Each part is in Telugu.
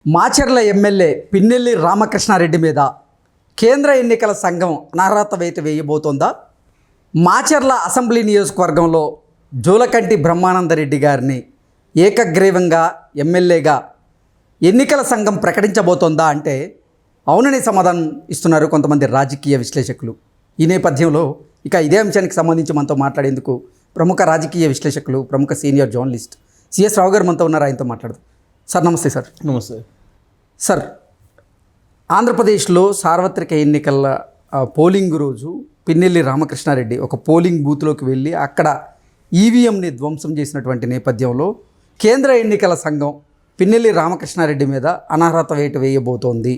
మాచర్ల ఎమ్మెల్యే పిన్నెల్లి రామకృష్ణారెడ్డి మీద కేంద్ర ఎన్నికల సంఘం అనర్హత వేటు వేయబోతోందా? మాచర్ల అసెంబ్లీ నియోజకవర్గంలో జూలకంటి బ్రహ్మానందరెడ్డి గారిని ఏకగ్రీవంగా ఎమ్మెల్యేగా ఎన్నికల సంఘం ప్రకటించబోతోందా అంటే అవునని సమాధానం ఇస్తున్నారు కొంతమంది రాజకీయ విశ్లేషకులు. ఈ నేపథ్యంలో ఇదే అంశానికి సంబంధించి మనతో మాట్లాడేందుకు ప్రముఖ రాజకీయ విశ్లేషకులు, ప్రముఖ సీనియర్ జర్నలిస్ట్ సిఎస్ రావు గారు మనతో ఉన్నారు. ఆయనతో మాట్లాడదాం. సార్ నమస్తే. సార్ నమస్తే. సార్, ఆంధ్రప్రదేశ్లో సార్వత్రిక ఎన్నికల పోలింగ్ రోజు పిన్నెల్లి రామకృష్ణారెడ్డి ఒక పోలింగ్ బూత్లోకి వెళ్ళి అక్కడ ఈవీఎంని ధ్వంసం చేసినటువంటి నేపథ్యంలో కేంద్ర ఎన్నికల సంఘం పిన్నెల్లి రామకృష్ణారెడ్డి మీద అనర్హత వేటు వేయబోతోంది.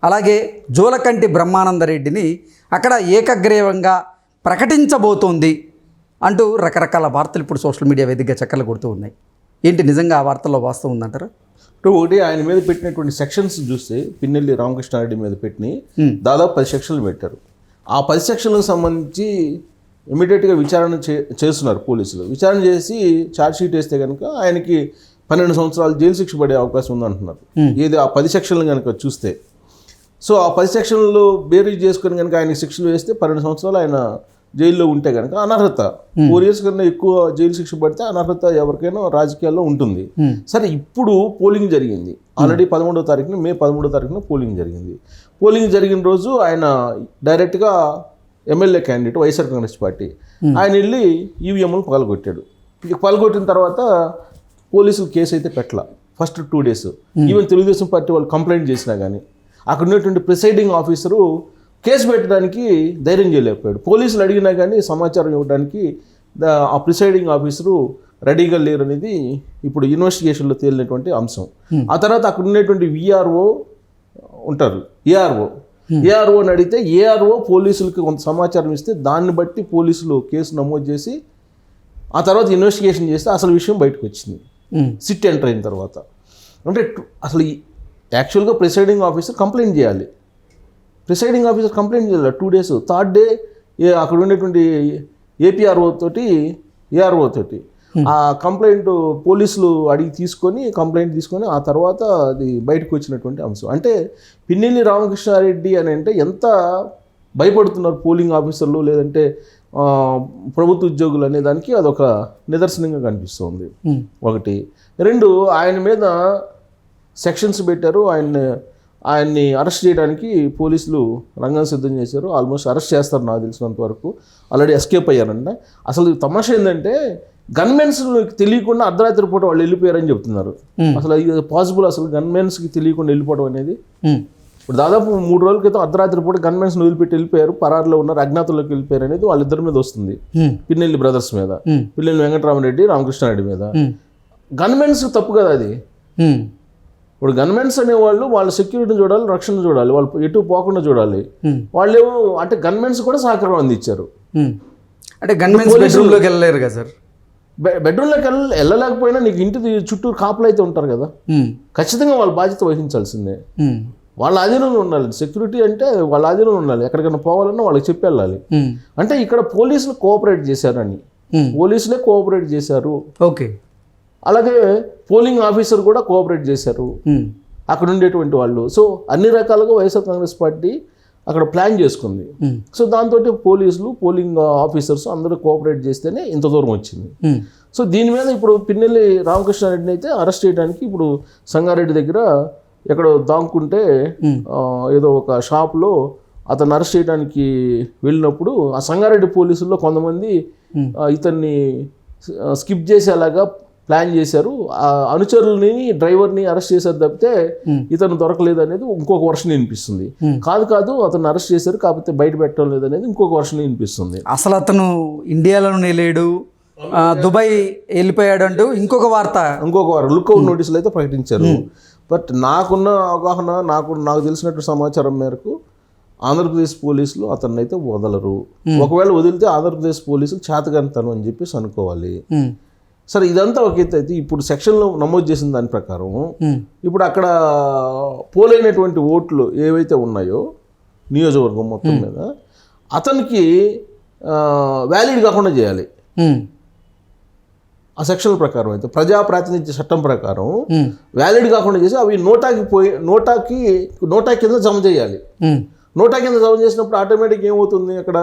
అలాగే జూలకంటి బ్రహ్మానందరెడ్డిని అక్కడ ఏకగ్రీవంగా ప్రకటించబోతోంది అంటూ రకరకాల వార్తలు ఇప్పుడు సోషల్ మీడియా వేదికగా చక్కర్లు కొడుతూ ఉన్నాయి. ఏంటి నిజంగా ఆ వార్తల్లో వాస్తవం ఉందంటారా? ఒకటి ఆయన మీద పెట్టినటువంటి సెక్షన్స్ చూస్తే పిన్నెల్లి రామకృష్ణారెడ్డి మీద పెట్టిన దాదాపు 10 సెక్షన్లు పెట్టారు. ఆ 10 సెక్షన్లకు సంబంధించి ఇమీడియట్గా విచారణ చేస్తున్నారు పోలీసులు. విచారణ చేసి ఛార్జ్ షీట్ వేస్తే కనుక ఆయనకి 12 సంవత్సరాలు జైలు శిక్ష పడే అవకాశం ఉందంటున్నారు. ఏది ఆ 10 సెక్షన్లు కనుక చూస్తే. సో ఆ 10 సెక్షన్లు బేరీ చేసుకుని కనుక ఆయనకి శిక్షలు వేస్తే 12 సంవత్సరాలు ఆయన జైల్లో ఉంటే కనుక అనర్హత, 4 years కన్నా ఎక్కువ జైలు శిక్ష పడితే అనర్హత ఎవరికైనా రాజకీయాల్లో ఉంటుంది. సరే, ఇప్పుడు పోలింగ్ జరిగింది ఆల్రెడీ 11వ తారీఖున, మే 11వ తారీఖున పోలింగ్ జరిగింది. పోలింగ్ జరిగిన రోజు ఆయన డైరెక్ట్గా MLA candidate YSR Congress party ఆయన వెళ్ళి ఈవీఎంలు పగలగొట్టాడు. పగలగొట్టిన తర్వాత పోలీసులు కేసు అయితే పెట్టాల first 2 days. Even Telugu Desam party వాళ్ళు కంప్లైంట్ చేసినా కానీ అక్కడ ఉన్నటువంటి ప్రిసైడింగ్ ఆఫీసరు కేసు పెట్టడానికి ధైర్యం చేయలేకపోయాడు. పోలీసులు అడిగినా కానీ సమాచారం ఇవ్వడానికి ఆ ప్రిసైడింగ్ ఆఫీసరు రెడీగా లేరు అనేది ఇప్పుడు ఇన్వెస్టిగేషన్లో తేలినటువంటి అంశం. ఆ తర్వాత అక్కడ ఉన్నటువంటి విఆర్ఓ ఉంటారు, ఏఆర్ఓని అడిగితే ఏఆర్ఓ పోలీసులకి కొంత సమాచారం ఇస్తే దాన్ని బట్టి పోలీసులు కేసు నమోదు చేసి ఆ తర్వాత ఇన్వెస్టిగేషన్ చేస్తే అసలు విషయం బయటకు వచ్చింది సిట్ ఎంటర్ అయిన తర్వాత. అంటే అసలు యాక్చువల్గా ప్రిసైడింగ్ ఆఫీసర్ కంప్లైంట్ చేయాలి. ప్రిసైడింగ్ ఆఫీసర్ కంప్లైంట్ చేయాలి 2 days. 3rd day అక్కడ ఉండేటువంటి ఏపీఆర్ఓ తోటి ఏఆర్ఓ తోటి ఆ కంప్లైంట్ పోలీసులు కంప్లైంట్ తీసుకొని ఆ తర్వాత అది బయటకు వచ్చినటువంటి అంశం. అంటే పిన్నెల్లి రామకృష్ణారెడ్డి అని అంటే ఎంత భయపడుతున్నారు పోలింగ్ ఆఫీసర్లు లేదంటే ప్రభుత్వ ఉద్యోగులు అనే దానికి అదొక నిదర్శనంగా కనిపిస్తుంది. 1. 2, ఆయన మీద సెక్షన్స్ పెట్టారు. ఆయన్ని అరెస్ట్ చేయడానికి పోలీసులు రంగం సిద్ధం చేశారు. ఆల్మోస్ట్ అరెస్ట్ చేస్తారు నాకు తెలిసినంత వరకు. ఆల్రెడీ ఎస్కేప్ అయ్యారంట. అసలు తమాషా ఏంటంటే గన్మెన్స్ తెలియకుండా అర్ధరాత్రి పూట వాళ్ళు వెళ్ళిపోయారని చెప్తున్నారు. అసలు ఇది పాసిబుల్? అసలు గన్మెన్స్కి తెలియకుండా వెళ్ళిపోవడం అనేది. ఇప్పుడు దాదాపు 3 రోజుల క్రితం అర్ధరాత్రి పూట గన్మెన్స్ వదిలిపెట్టి వెళ్ళిపోయారు, పరారులో ఉన్నారు, అజ్ఞాతంలోకి వెళ్ళిపోయారు అనేది వాళ్ళిద్దరి మీద వస్తుంది. పిన్నెల్లి బ్రదర్స్ మీద, పిన్నెల్లి వెంకటరామరెడ్డి, రామకృష్ణారెడ్డి మీద. గన్మెన్స్ తప్పు కదా అది. ఇప్పుడు గన్మెన్స్ అనేవాళ్ళు వాళ్ళ సెక్యూరిటీని చూడాలి, రక్షణ చూడాలి, వాళ్ళు ఎటు పోకుండా చూడాలి. వాళ్ళేమో అంటే గన్మెన్స్ కూడా సహకారం అందించారు. అంటే గన్మెన్స్ బెడ్రూమ్లోకి వెళ్ళలేరు కదా సార్. బెడ్రూమ్లోకి వెళ్ళలేకపోయినా నీకు ఇంటి చుట్టూ కాపులు అయితే ఉంటారు కదా, ఖచ్చితంగా వాళ్ళ బాధ్యత వహించాల్సిందే. వాళ్ళ ఆధీనంలో ఉండాలి. సెక్యూరిటీ అంటే వాళ్ళ ఆధీనంలో ఉండాలి. ఎక్కడికైనా పోవాలన్నా వాళ్ళకి చెప్పి వెళ్ళాలి. అంటే ఇక్కడ పోలీసులు కోఆపరేట్ చేశారని, పోలీసులే కోఆపరేట్ చేశారు. ఓకే. అలాగే పోలింగ్ ఆఫీసర్ కూడా కోఆపరేట్ చేశారు అక్కడ ఉండేటువంటి వాళ్ళు. సో అన్ని రకాలుగా వైఎస్ఆర్ కాంగ్రెస్ పార్టీ అక్కడ ప్లాన్ చేసుకుంది. సో దాంతో పోలీసులు, పోలింగ్ ఆఫీసర్స్ అందరూ కోఆపరేట్ చేస్తేనే ఇంత దూరం వచ్చింది. సో దీని మీద ఇప్పుడు పిన్నెల్లి రామకృష్ణారెడ్డిని అయితే అరెస్ట్ చేయడానికి ఇప్పుడు సంగారెడ్డి దగ్గర ఎక్కడో దాక్కుంటే ఏదో ఒక షాప్లో అతను అరెస్ట్ చేయడానికి వెళ్ళినప్పుడు ఆ సంగారెడ్డి పోలీసుల్లో కొంతమంది ఇతన్ని స్కిప్ చేసేలాగా ప్లాన్ చేశారు. ఆ అనుచరులని, డ్రైవర్ని అరెస్ట్ చేశారు తప్పితే ఇతను దొరకలేదు అనేది ఇంకొక వర్షన్ వినిపిస్తుంది. కాదు అతను అరెస్ట్ చేశారు కాకపోతే బయట పెట్టడం లేదు అనేది ఇంకొక వర్షన్ వినిపిస్తుంది. అసలు అతను ఇండియాలోనే లేడు, దుబాయ్ వెళ్ళిపోయాడు అంటూ ఇంకొక వార్త, లుక్అవుట్ నోటీసులు అయితే ప్రకటించారు. బట్ నాకున్న అవగాహన, నాకు తెలిసినట్టు సమాచారం మేరకు ఆంధ్రప్రదేశ్ పోలీసులు అతన్ని అయితే వదలరు. ఒకవేళ వదిలితే ఆంధ్రప్రదేశ్ పోలీసులు చేతగానితనం అని చెప్పేసి అనుకోవాలి. సరే, ఇదంతా ఒక ఎత్తు అయితే ఇప్పుడు సెక్షన్లో నమోదు చేసిన దాని ప్రకారం ఇప్పుడు అక్కడ పోలైనటువంటి ఓట్లు ఏవైతే ఉన్నాయో నియోజకవర్గం మొత్తం మీద అతనికి వ్యాలిడ్ కాకుండా చేయాలి. ఆ సెక్షన్ల ప్రకారం అయితే ప్రజాప్రాతినిధ్య చట్టం ప్రకారం వ్యాలిడ్ కాకుండా చేసి అవి నోటా కింద జమ చేయాలి. నోటా కింద జమ చేసినప్పుడు ఆటోమేటిక్ ఏమవుతుంది, అక్కడ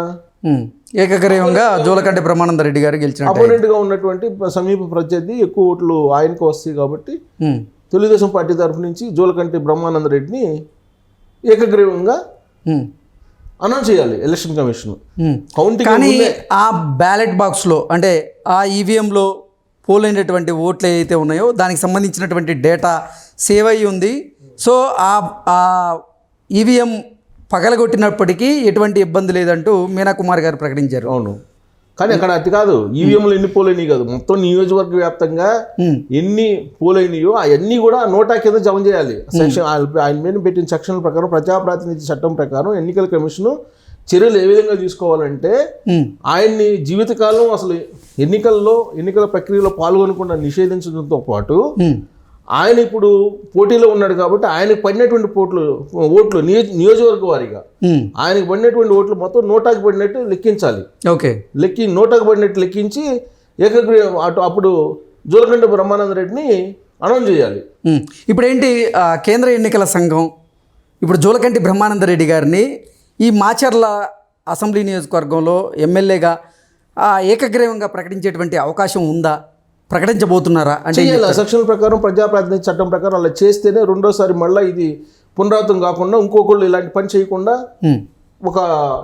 ఏకగ్రీవంగా జూలకంటి బ్రహ్మానంద రెడ్డి గారు గెలిచిన అపోనెంట్గా ఉన్నటువంటి సమీప ప్రత్యర్థి ఎక్కువ ఓట్లు ఆయనకు వస్తాయి కాబట్టి తెలుగుదేశం పార్టీ తరఫు నుంచి జూలకంటి బ్రహ్మానంద రెడ్డిని ఏకగ్రీవంగా అనౌన్స్ చేయాలి ఎలక్షన్ కమిషన్. కానీ ఆ బ్యాలెట్ బాక్స్లో అంటే ఆ ఈవీఎంలో పోలైనటువంటి ఓట్లు ఏవైతే ఉన్నాయో దానికి సంబంధించినటువంటి డేటా సేవ్ అయ్యి ఉంది. సో ఆ ఈవీఎం పగలగొట్టినప్పటికీ ఎటువంటి ఇబ్బంది లేదంటూ మీనా కుమార్ గారు ప్రకటించారు. అవును, కానీ అక్కడ అతి కాదు, ఈవీఎంలు ఎన్ని పోలైనవి కాదు, మొత్తం నియోజకవర్గ వ్యాప్తంగా ఎన్ని పోలైనయో అవన్నీ కూడా నోటా కింద జమ చేయాలి. సెక్షన్ ఆయన మీద పెట్టిన సెక్షన్ల ప్రకారం ప్రజాప్రాతినిధ్య చట్టం ప్రకారం ఎన్నికల కమిషన్ చర్యలు ఏ విధంగా తీసుకోవాలంటే ఆయన్ని జీవితకాలం అసలు ఎన్నికల ప్రక్రియలో పాల్గొనకుండా నిషేధించడంతో పాటు ఆయన ఇప్పుడు పోటీలో ఉన్నాడు కాబట్టి ఆయనకు పడినటువంటి ఓట్లు నియోజకవర్గ వారీగా ఆయనకు పడినటువంటి ఓట్లు మొత్తం నోటాకి పడినట్టు లెక్కించాలి. ఓకే, నోటాకి పడినట్టు లెక్కించి అప్పుడు జూలకంటి బ్రహ్మానంద రెడ్డిని అనౌన్స్ చేయాలి. ఇప్పుడు ఏంటి, కేంద్ర ఎన్నికల సంఘం ఇప్పుడు జూలకంటి బ్రహ్మానంద రెడ్డి గారిని ఈ మాచర్ల అసెంబ్లీ నియోజకవర్గంలో ఎమ్మెల్యేగా ఏకగ్రీవంగా ప్రకటించేటువంటి అవకాశం ఉందా, ప్రకటించబోతున్నారా? అంటే సెక్షన్ ప్రకారం ప్రజాప్రాతినిధ్య చట్టం ప్రకారం అలా చేస్తేనే రెండోసారి మళ్ళీ ఇది పునరావృతం కాకుండా ఇంకొకళ్ళు ఇలాంటి పని చేయకుండా ఒక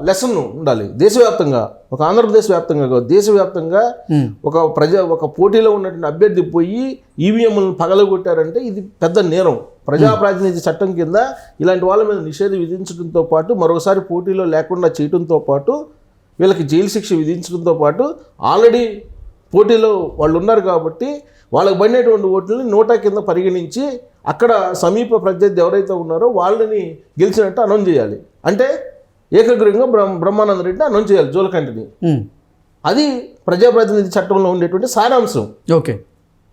లెసన్ ఉండాలి దేశవ్యాప్తంగా, ఒక ఆంధ్రప్రదేశ్ వ్యాప్తంగా కాదు, దేశవ్యాప్తంగా ఒక పోటీలో ఉన్నటువంటి అభ్యర్థి పోయి ఈవీఎంలను పగలగొట్టారంటే ఇది పెద్ద నేరం. ప్రజాప్రాతినిధ్య చట్టం కింద ఇలాంటి వాళ్ళ మీద నిషేధం విధించడంతో పాటు మరోసారి పోటీలో లేకుండా చేయడంతో పాటు వీళ్ళకి జైలు శిక్ష విధించడంతో పాటు ఆల్రెడీ పోటీలో వాళ్ళు ఉన్నారు కాబట్టి వాళ్ళకి పడినటువంటి ఓట్లని నోటా కింద పరిగణించి అక్కడ సమీప ప్రత్యర్థి ఎవరైతే ఉన్నారో వాళ్ళని గెలిచినట్టు అనౌన్స్ చేయాలి. అంటే ఏకగ్రీవంగా బ్రహ్మానంద రెడ్డిని అనౌన్స్ చేయాలి జూలకంటిని. అది ప్రజాప్రాతినిధ్య చట్టంలో ఉండేటువంటి సారాంశం. ఓకే,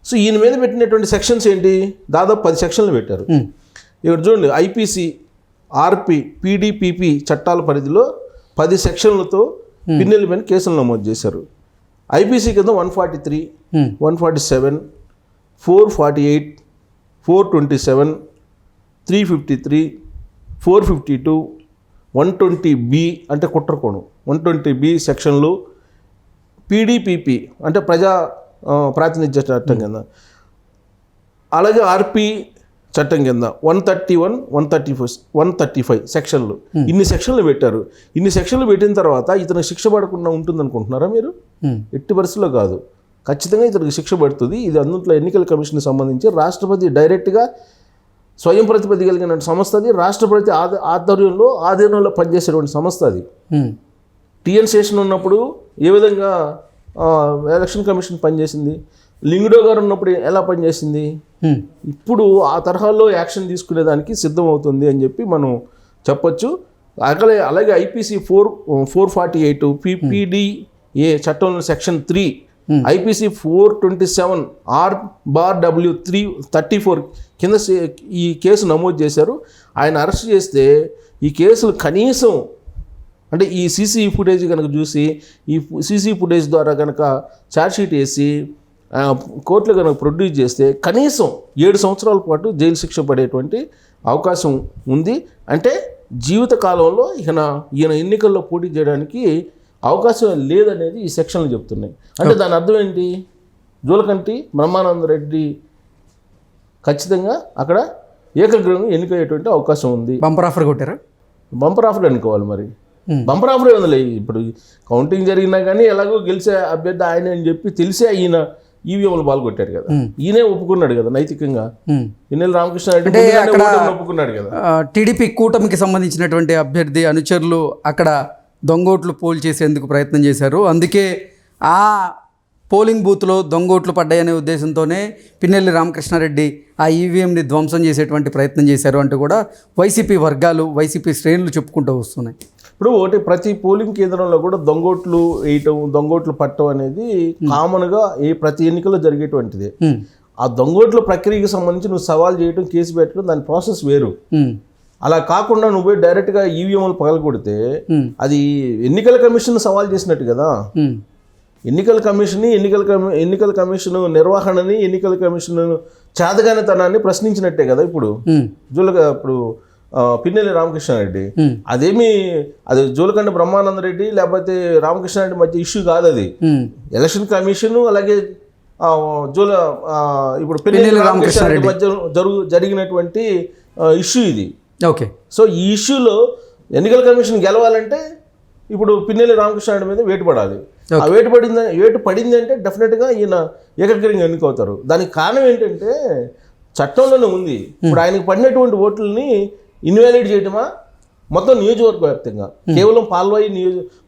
సో ఈయన మీద పెట్టినటువంటి సెక్షన్స్ ఏంటి, దాదాపు 10 సెక్షన్లు పెట్టారు. ఇక్కడ చూడండి, ఐపీసీ, ఆర్పి, పీడీపీపీ చట్టాల పరిధిలో 10 సెక్షన్లతో పిన్నెల్లి పైన కేసులు నమోదు చేశారు. ఐపీసీ కింద 143, 147, 448, 427, 353, 452, 120B అంటే కుట్రకోణం, 120B సెక్షన్లు పీడీపీపీ అంటే ప్రాతినిధ్య చట్టం కింద, అలాగే ఆర్పి చట్టం కింద 131, 134, 135 సెక్షన్లు. ఇన్ని సెక్షన్లు పెట్టారు. ఇన్ని సెక్షన్లు పెట్టిన తర్వాత ఇతనికి శిక్ష పడకుండా ఉంటుంది అనుకుంటున్నారా మీరు? ఎట్టి పరిస్థితుల్లో కాదు, ఖచ్చితంగా ఇతనికి శిక్ష పడుతుంది. ఇది అందులో ఎన్నికల కమిషన్కి సంబంధించి రాష్ట్రపతి డైరెక్ట్గా స్వయం ప్రతిపత్తి కలిగిన సంస్థ అది. రాష్ట్రపతి ఆధీనంలో పనిచేసేటువంటి సంస్థ అది. టిఎన్ శేషన్ ఉన్నప్పుడు ఏ విధంగా ఎలక్షన్ కమిషన్ పనిచేసింది, లింగుడో గారు ఉన్నప్పుడు ఎలా పనిచేసింది, ఇప్పుడు ఆ తరహాలో యాక్షన్ తీసుకునేదానికి సిద్ధమవుతుంది అని చెప్పి మనం చెప్పొచ్చు. అలాగే ఐపీసీ 448 పీపీడీఏ చట్టంలో సెక్షన్ 3, ఐపీసీ 427 R/W 334 కింద ఈ కేసు నమోదు చేశారు. ఆయన అరెస్ట్ చేస్తే ఈ కేసులు కనీసం అంటే ఈ సీసీ ఫుటేజ్ కనుక చూసి ఈ సీసీ ఫుటేజ్ ద్వారా కనుక ఛార్జ్షీట్ వేసి కోర్టులో కనుక ప్రొడ్యూస్ చేస్తే కనీసం 7 సంవత్సరాల పాటు జైలు శిక్ష పడేటువంటి అవకాశం ఉంది. అంటే జీవితకాలంలో ఈయన ఎన్నికల్లో పోటీ చేయడానికి అవకాశం లేదనేది ఈ సెక్షన్లు చెప్తున్నాయి. అంటే దాని అర్థం ఏంటి, జూలకంటి బ్రహ్మానంద రెడ్డి ఖచ్చితంగా అక్కడ ఏకగ్రీవంగా ఎన్నికయ్యేటువంటి అవకాశం ఉంది. బంపర్ ఆఫర్ కొట్టారా? బంపర్ ఆఫర్ అనుకోవాలి మరి. బంపర్ ఆఫర్ ఏముంది, ఇప్పుడు కౌంటింగ్ జరిగినా కానీ ఎలాగో గెలిచే అభ్యర్థి ఆయన అని చెప్పి తెలిసే ఈయన ఈవీఎంలు పాల్గొట్టారు కదా, ఈయనే ఒప్పుకున్నాడు కదా నైతికంగా. పిన్నెల్లి రామకృష్ణారెడ్డి ఒప్పుకున్నాడు కదా. టీడీపీ కూటమికి సంబంధించినటువంటి అభ్యర్థి అనుచరులు అక్కడ దొంగోట్లు పోల్ చేసేందుకు ప్రయత్నం చేశారు. అందుకే ఆ పోలింగ్ బూత్లో దొంగోట్లు పడ్డాయనే ఉద్దేశంతోనే పిన్నెల్లి రామకృష్ణారెడ్డి ఆ ఈవీఎంని ధ్వంసం చేసేటువంటి ప్రయత్నం చేశారు అంటూ కూడా వైసీపీ వర్గాలు, వైసీపీ శ్రేణులు చెప్పుకుంటూ వస్తున్నాయి. ఇప్పుడు ప్రతి పోలింగ్ కేంద్రంలో కూడా దొంగోట్లు వేయటం, దొంగోట్లు పట్టడం అనేది కామన్గా ప్రతి ఎన్నికల్లో జరిగేటువంటిది. ఆ దొంగోట్ల ప్రక్రియకి సంబంధించి నువ్వు సవాల్ చేయడం, కేసు పెట్టడం, దాని ప్రాసెస్ వేరు. అలా కాకుండా నువ్వు డైరెక్ట్గా ఈవీఎంలు పగలగొడితే అది ఎన్నికల కమిషన్ సవాల్ చేసినట్టు కదా. ఎన్నికల కమిషన్ నిర్వహణని, ఎన్నికల కమిషన్ చేతగానితనాన్ని ప్రశ్నించినట్టే కదా ఇప్పుడు ఇప్పుడు పిన్నెల్లి రామకృష్ణారెడ్డి. అది జూలకంటి బ్రహ్మానందరెడ్డి లేకపోతే రామకృష్ణారెడ్డి మధ్య ఇష్యూ కాదు అది. ఎలక్షన్ కమిషన్ అలాగే ఇప్పుడు పిన్నెల్లి రామకృష్ణారెడ్డి మధ్య జరిగినటువంటి ఇష్యూ ఇది. ఓకే. సో ఈ ఇష్యూలో ఎన్నికల కమిషన్ గెలవాలంటే ఇప్పుడు పిన్నెల్లి రామకృష్ణారెడ్డి మీద వేటు పడాలి. ఆ వేటు పడింది అంటే డెఫినెట్గా ఈయన ఏకగ్రీవంగా ఎన్నికవుతారు. దానికి కారణం ఏంటంటే చట్టంలోనే ఉంది. ఇప్పుడు ఆయనకు పడినటువంటి ఓట్లని ఇన్వాలిడ్ చేయటమా మొత్తం నియోజకవర్గ వ్యాప్తంగా, కేవలం పాల్వాయి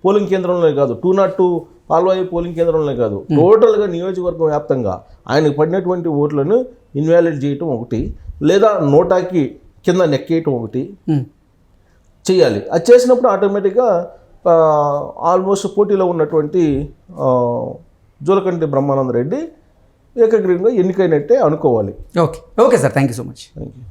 పోలింగ్ కేంద్రంలోనే కాదు, 202 పాల్వాయి పోలింగ్ కేంద్రంలోనే కాదు, టోటల్గా నియోజకవర్గం వ్యాప్తంగా ఆయనకు పడినటువంటి ఓట్లను ఇన్వాలిడ్ చేయటం ఒకటి, లేదా నోటాకి కింద నెక్కేయటం ఒకటి చేయాలి. అది చేసినప్పుడు ఆటోమేటిక్గా ఆల్మోస్ట్ పోటీలో ఉన్నటువంటి జూలకంటి బ్రహ్మానందరెడ్డి ఏకగ్రీవంగా ఎన్నికైనట్టే అనుకోవాలి. Okay sir, thank you so much. Thank you.